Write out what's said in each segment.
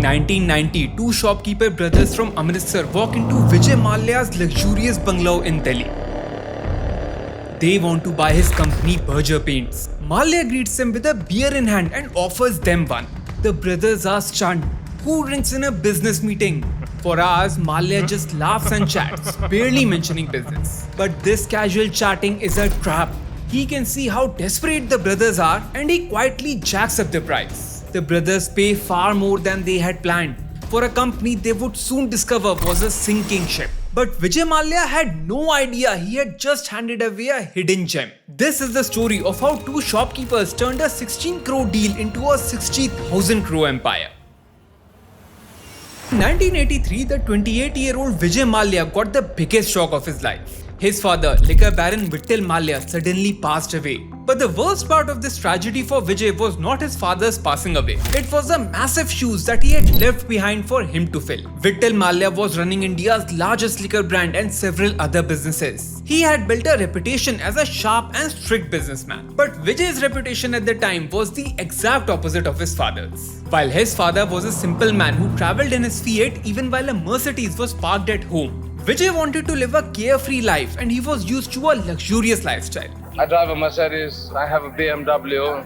In 1990, two shopkeeper brothers from Amritsar walk into Vijay Mallya's luxurious bungalow in Delhi. They want to buy his company Berger Paints. Mallya greets them with a beer in hand and offers them one. The brothers are stunned. Who drinks in a business meeting? For hours, Mallya just laughs and chats, barely mentioning business. But this casual chatting is a trap. He can see how desperate the brothers are and he quietly jacks up the price. The brothers pay far more than they had planned for a company they would soon discover was a sinking ship. But Vijay Mallya had no idea he had just handed away a hidden gem. This is the story of how two shopkeepers turned a 16 crore deal into a 60,000 crore empire. In 1983, the 28-year-old Vijay Mallya got the biggest shock of his life. His father, liquor baron Vijay Mallya, suddenly passed away. But the worst part of this tragedy for Vijay was not his father's passing away. It was the massive shoes that he had left behind for him to fill. Vijay Mallya was running India's largest liquor brand and several other businesses. He had built a reputation as a sharp and strict businessman. But Vijay's reputation at the time was the exact opposite of his father's. While his father was a simple man who travelled in his Fiat even while a Mercedes was parked at home, Vijay wanted to live a carefree life and he was used to a luxurious lifestyle. I drive a Mercedes, I have a BMW,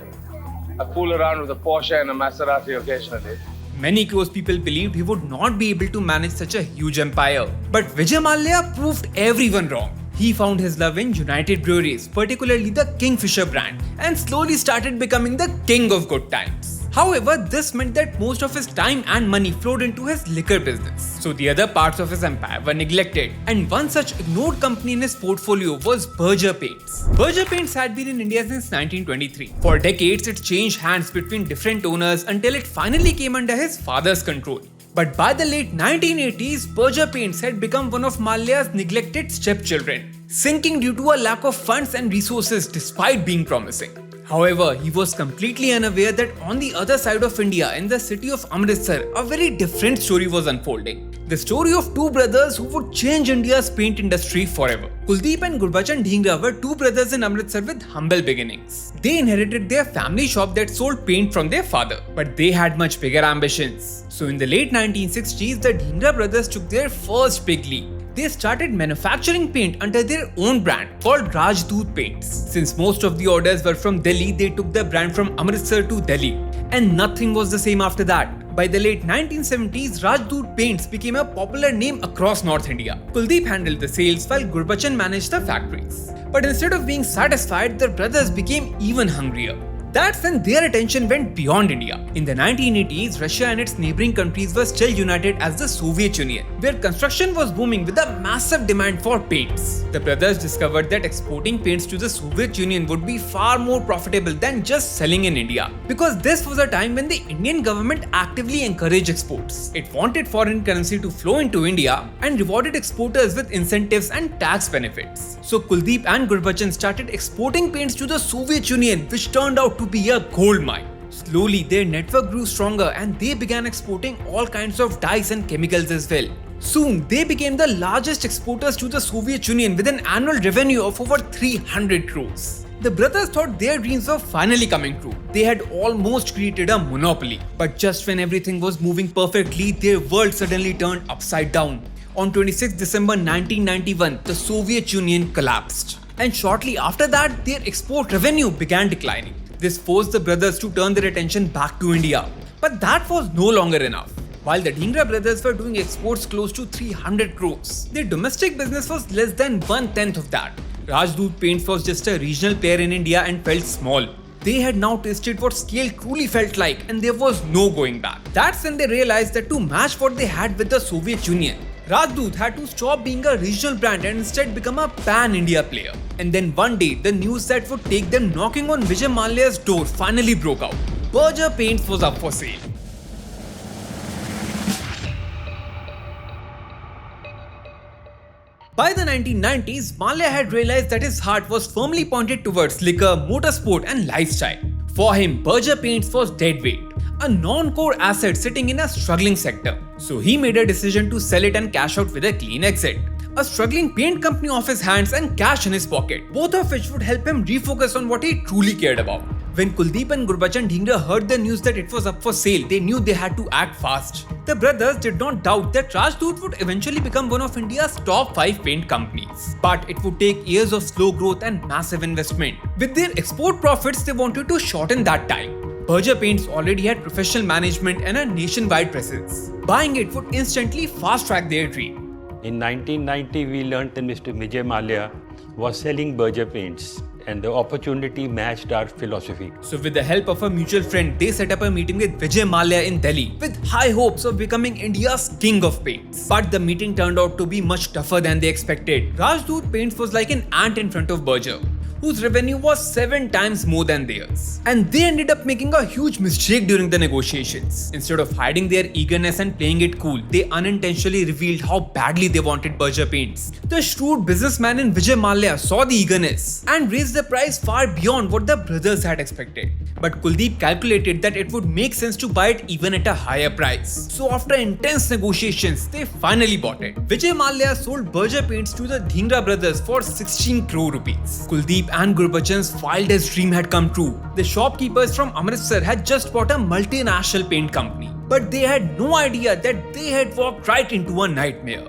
I fool around with a Porsche and a Maserati occasionally. Many close people believed he would not be able to manage such a huge empire. But Vijay Mallya proved everyone wrong. He found his love in United Breweries, particularly the Kingfisher brand, and slowly started becoming the king of good times. However, this meant that most of his time and money flowed into his liquor business. So the other parts of his empire were neglected, and one such ignored company in his portfolio was Berger Paints. Berger Paints had been in India since 1923. For decades, it changed hands between different owners until it finally came under his father's control. But by the late 1980s, Berger Paints had become one of Mallya's neglected stepchildren, sinking due to a lack of funds and resources despite being promising. However, he was completely unaware that on the other side of India, in the city of Amritsar, a very different story was unfolding. The story of two brothers who would change India's paint industry forever. Kuldeep and Gurbachan Dhingra were two brothers in Amritsar with humble beginnings. They inherited their family shop that sold paint from their father, but they had much bigger ambitions. So in the late 1960s, the Dhingra brothers took their first big leap. They started manufacturing paint under their own brand called Rajdoot Paints. Since most of the orders were from Delhi, they took the brand from Amritsar to Delhi. And nothing was the same after that. By the late 1970s, Rajdoot Paints became a popular name across North India. Kuldeep handled the sales while Gurbachan managed the factories. But instead of being satisfied, their brothers became even hungrier. That's when their attention went beyond India. In the 1980s, Russia and its neighboring countries were still united as the Soviet Union, where construction was booming with a massive demand for paints. The brothers discovered that exporting paints to the Soviet Union would be far more profitable than just selling in India, because this was a time when the Indian government actively encouraged exports. It wanted foreign currency to flow into India and rewarded exporters with incentives and tax benefits. So Kuldeep and Gurbachan started exporting paints to the Soviet Union, which turned out to be a gold mine. Slowly, their network grew stronger and they began exporting all kinds of dyes and chemicals as well. Soon, they became the largest exporters to the Soviet Union with an annual revenue of over 300 crores. The brothers thought their dreams were finally coming true. They had almost created a monopoly. But just when everything was moving perfectly, their world suddenly turned upside down. On 26 December 1991, the Soviet Union collapsed. And shortly after that, their export revenue began declining. This forced the brothers to turn their attention back to India. But that was no longer enough. While the Dhingra brothers were doing exports close to 300 crores, their domestic business was less than 1/10 of that. Rajdoot Paints was just a regional player in India and felt small. They had now tasted what scale truly felt like and there was no going back. That's when they realized that to match what they had with the Soviet Union, Rajdoot had to stop being a regional brand and instead become a pan-India player. And then one day, the news that would take them knocking on Vijay Mallya's door finally broke out. Berger Paints was up for sale. By the 1990s, Mallya had realized that his heart was firmly pointed towards liquor, motorsport and lifestyle. For him, Berger Paints was dead weight, a non-core asset sitting in a struggling sector. So he made a decision to sell it and cash out with a clean exit. A struggling paint company off his hands and cash in his pocket, both of which would help him refocus on what he truly cared about. When Kuldeep and Gurbachan Dhingra heard the news that it was up for sale, they knew they had to act fast. The brothers did not doubt that Rajdoot would eventually become one of India's top 5 paint companies. But it would take years of slow growth and massive investment. With their export profits, they wanted to shorten that time. Berger Paints already had professional management and a nationwide presence. Buying it would instantly fast-track their dream. In 1990, we learned that Mr. Vijay Mallya was selling Berger Paints, and the opportunity matched our philosophy. So with the help of a mutual friend, they set up a meeting with Vijay Mallya in Delhi with high hopes of becoming India's king of paints. But the meeting turned out to be much tougher than they expected. Rajdoot Paints was like an ant in front of Berger, whose revenue was 7 times more than theirs. And they ended up making a huge mistake during the negotiations. Instead of hiding their eagerness and playing it cool, they unintentionally revealed how badly they wanted Berger Paints. The shrewd businessman in Vijay Mallya saw the eagerness and raised the price far beyond what the brothers had expected. But Kuldeep calculated that it would make sense to buy it even at a higher price. So after intense negotiations, they finally bought it. Vijay Mallya sold Berger Paints to the Dhingra brothers for 16 crore rupees. Kuldeep and Gurbachan's wildest dream had come true. The shopkeepers from Amritsar had just bought a multinational paint company. But they had no idea that they had walked right into a nightmare.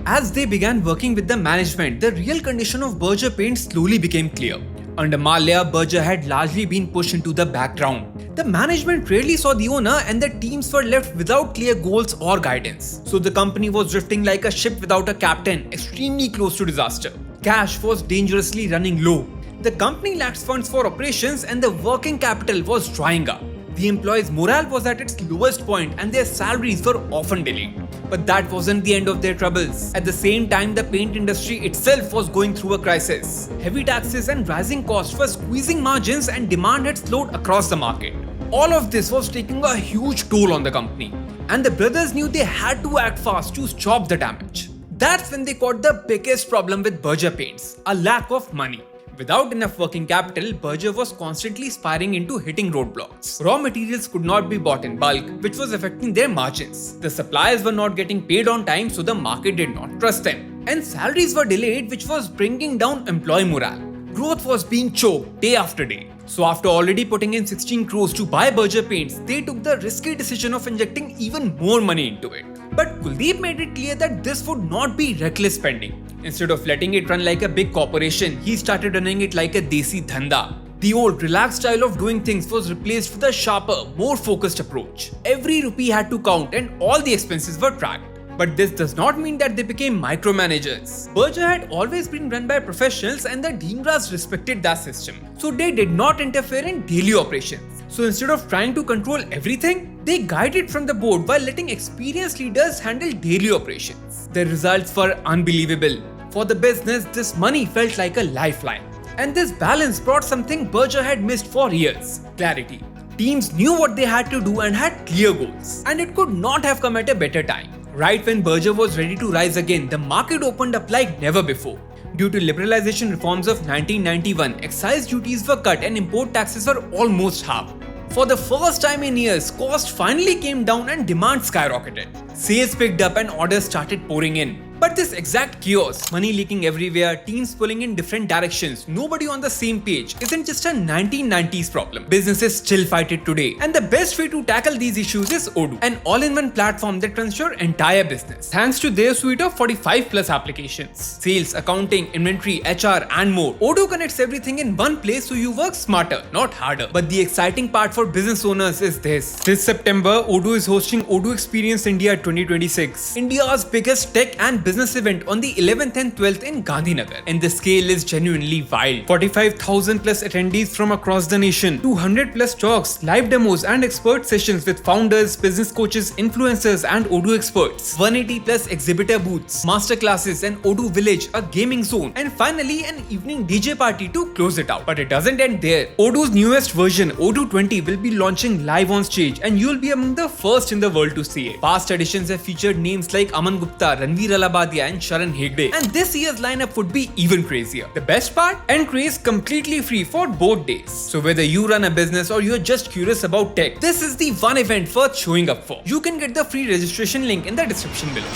As they began working with the management, the real condition of Berger Paints slowly became clear. Under Mallya, Berger had largely been pushed into the background. The management rarely saw the owner and the teams were left without clear goals or guidance. So the company was drifting like a ship without a captain, extremely close to disaster. Cash was dangerously running low. The company lacked funds for operations and the working capital was drying up. The employees' morale was at its lowest point and their salaries were often delayed. But that wasn't the end of their troubles. At the same time, the paint industry itself was going through a crisis. Heavy taxes and rising costs were squeezing margins and demand had slowed across the market. All of this was taking a huge toll on the company. And the brothers knew they had to act fast to stop the damage. That's when they caught the biggest problem with Berger Paints, a lack of money. Without enough working capital, Berger was constantly spiraling into hitting roadblocks. Raw materials could not be bought in bulk, which was affecting their margins. The suppliers were not getting paid on time, so the market did not trust them. And salaries were delayed, which was bringing down employee morale. Growth was being choked day after day. So after already putting in 16 crores to buy Berger Paints, they took the risky decision of injecting even more money into it. But Kuldeep made it clear that this would not be reckless spending. Instead of letting it run like a big corporation, he started running it like a desi dhanda. The old relaxed style of doing things was replaced with a sharper, more focused approach. Every rupee had to count and all the expenses were tracked. But this does not mean that they became micromanagers. Berger had always been run by professionals and the Dhingras respected that system. So they did not interfere in daily operations. So instead of trying to control everything, they guided from the board while letting experienced leaders handle daily operations. The results were unbelievable. For the business, this money felt like a lifeline. And this balance brought something Berger had missed for years: clarity. Teams knew what they had to do and had clear goals. And it could not have come at a better time. Right when Berger was ready to rise again, the market opened up like never before. Due to liberalization reforms of 1991, excise duties were cut and import taxes were almost halved. For the first time in years, cost finally came down and demand skyrocketed. Sales picked up and orders started pouring in. But this exact chaos, money leaking everywhere, teams pulling in different directions, nobody on the same page, isn't just a 1990s problem. Businesses still fight it today. And the best way to tackle these issues is Odoo, an all-in-one platform that runs your entire business. Thanks to their suite of 45 plus applications. Sales, accounting, inventory, HR and more. Odoo connects everything in one place so you work smarter, not harder. But the exciting part for business owners is this. This September, Odoo is hosting Odoo Experience India 2026, India's biggest tech and business event on the 11th and 12th in Gandhinagar. And the scale is genuinely wild. 45,000 plus attendees from across the nation, 200 plus talks, live demos and expert sessions with founders, business coaches, influencers and Odoo experts, 180 plus exhibitor booths, masterclasses, and Odoo Village, a gaming zone, and finally an evening DJ party to close it out. But it doesn't end there. Odoo's newest version, Odoo 20, will be launching live on stage and you'll be among the first in the world to see it. Past editions have featured names like Aman Gupta, Ranveer Alabadia and Sharan Hegde, and this year's lineup would be even crazier. The best part? Entry is completely free for both days. So whether you run a business or you're just curious about tech, this is the one event worth showing up for. You can get the free registration link in the description below.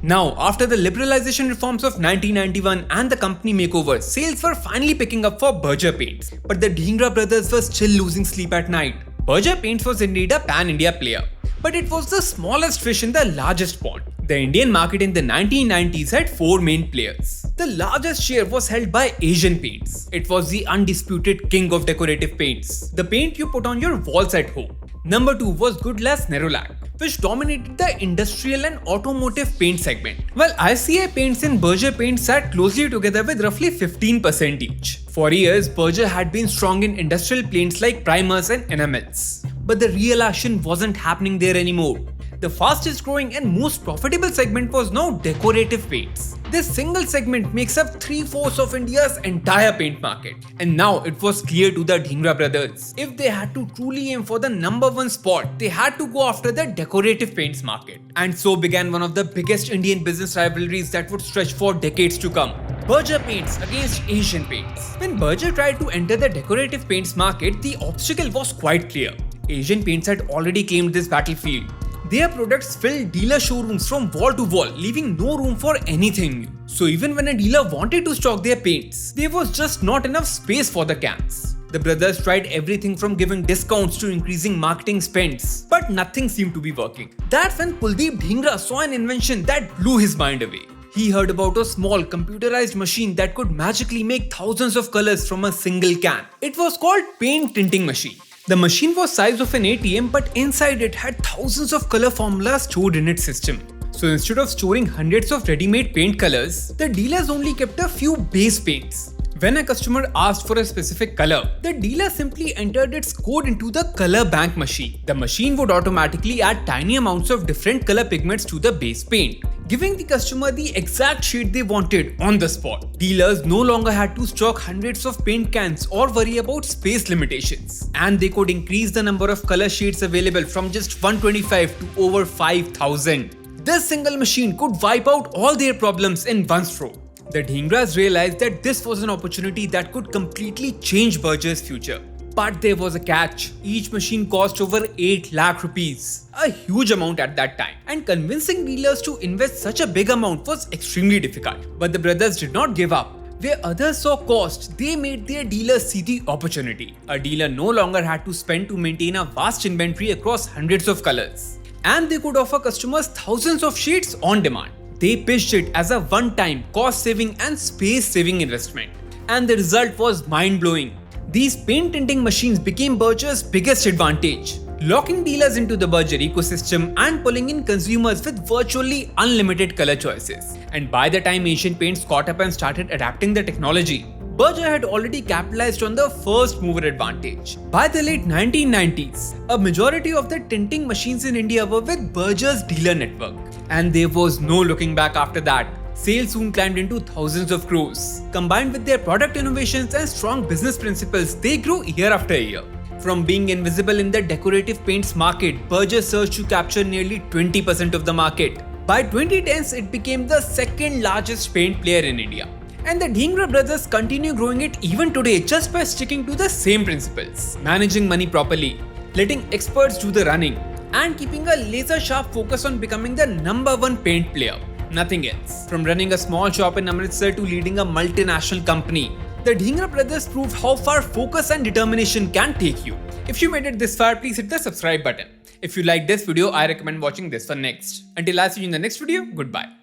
Now, after the liberalization reforms of 1991 and the company makeover, sales were finally picking up for Berger Paints. But the Dhingra brothers were still losing sleep at night. Berger Paints was indeed a pan-India player, but it was the smallest fish in the largest pond. The Indian market in the 1990s had 4 main players. The largest share was held by Asian Paints. It was the undisputed king of decorative paints, the paint you put on your walls at home. Number 2 was Goodlass Nerolac, which dominated the industrial and automotive paint segment, while ICI Paints and Berger Paints sat closely together with roughly 15% each. For years, Berger had been strong in industrial paints like primers and enamels. But the real action wasn't happening there anymore. The fastest growing and most profitable segment was now decorative paints. This single segment makes up 3/4 of India's entire paint market. And now it was clear to the Dhingra brothers, if they had to truly aim for the number 1 spot, they had to go after the decorative paints market. And so began one of the biggest Indian business rivalries that would stretch for decades to come. Berger Paints against Asian Paints. When Berger tried to enter the decorative paints market, the obstacle was quite clear. Asian Paints had already claimed this battlefield. Their products filled dealer showrooms from wall to wall, leaving no room for anything new. So even when a dealer wanted to stock their paints, there was just not enough space for the cans. The brothers tried everything from giving discounts to increasing marketing spends, but nothing seemed to be working. That's when Kuldeep Dhingra saw an invention that blew his mind away. He heard about a small computerized machine that could magically make thousands of colors from a single can. It was called paint tinting machine. The machine was size of an ATM, but inside it had thousands of color formulas stored in its system. So instead of storing hundreds of ready-made paint colors, the dealers only kept a few base paints. When a customer asked for a specific color, the dealer simply entered its code into the color bank machine. The machine would automatically add tiny amounts of different color pigments to the base paint, giving the customer the exact shade they wanted on the spot. Dealers no longer had to stock hundreds of paint cans or worry about space limitations, and they could increase the number of color shades available from just 125 to over 5,000. This single machine could wipe out all their problems in one stroke. The Dhingras realized that this was an opportunity that could completely change Berger's future. But there was a catch. Each machine cost over 8 lakh rupees, a huge amount at that time, and convincing dealers to invest such a big amount was extremely difficult. But the brothers did not give up. Where others saw cost, they made their dealers see the opportunity. A dealer no longer had to spend to maintain a vast inventory across hundreds of colors, and they could offer customers thousands of shades on demand. They pitched it as a one-time, cost-saving and space-saving investment. And the result was mind-blowing. These paint tinting machines became Berger's biggest advantage, locking dealers into the Berger ecosystem and pulling in consumers with virtually unlimited color choices. And by the time Asian Paints caught up and started adapting the technology, Berger had already capitalized on the first mover advantage. By the late 1990s, a majority of the tinting machines in India were with Berger's dealer network. And there was no looking back after that. Sales soon climbed into thousands of crores. Combined with their product innovations and strong business principles, they grew year after year. From being invisible in the decorative paints market, Berger surged to capture nearly 20% of the market. By 2010s, it became the second largest paint player in India. And the Dhingra brothers continue growing it even today just by sticking to the same principles. Managing money properly, letting experts do the running, and keeping a laser-sharp focus on becoming the number 1 paint player. Nothing else. From running a small shop in Amritsar to leading a multinational company, the Dhingra brothers proved how far focus and determination can take you. If you made it this far, please hit the subscribe button. If you like this video, I recommend watching this one next. Until I see you in the next video, goodbye.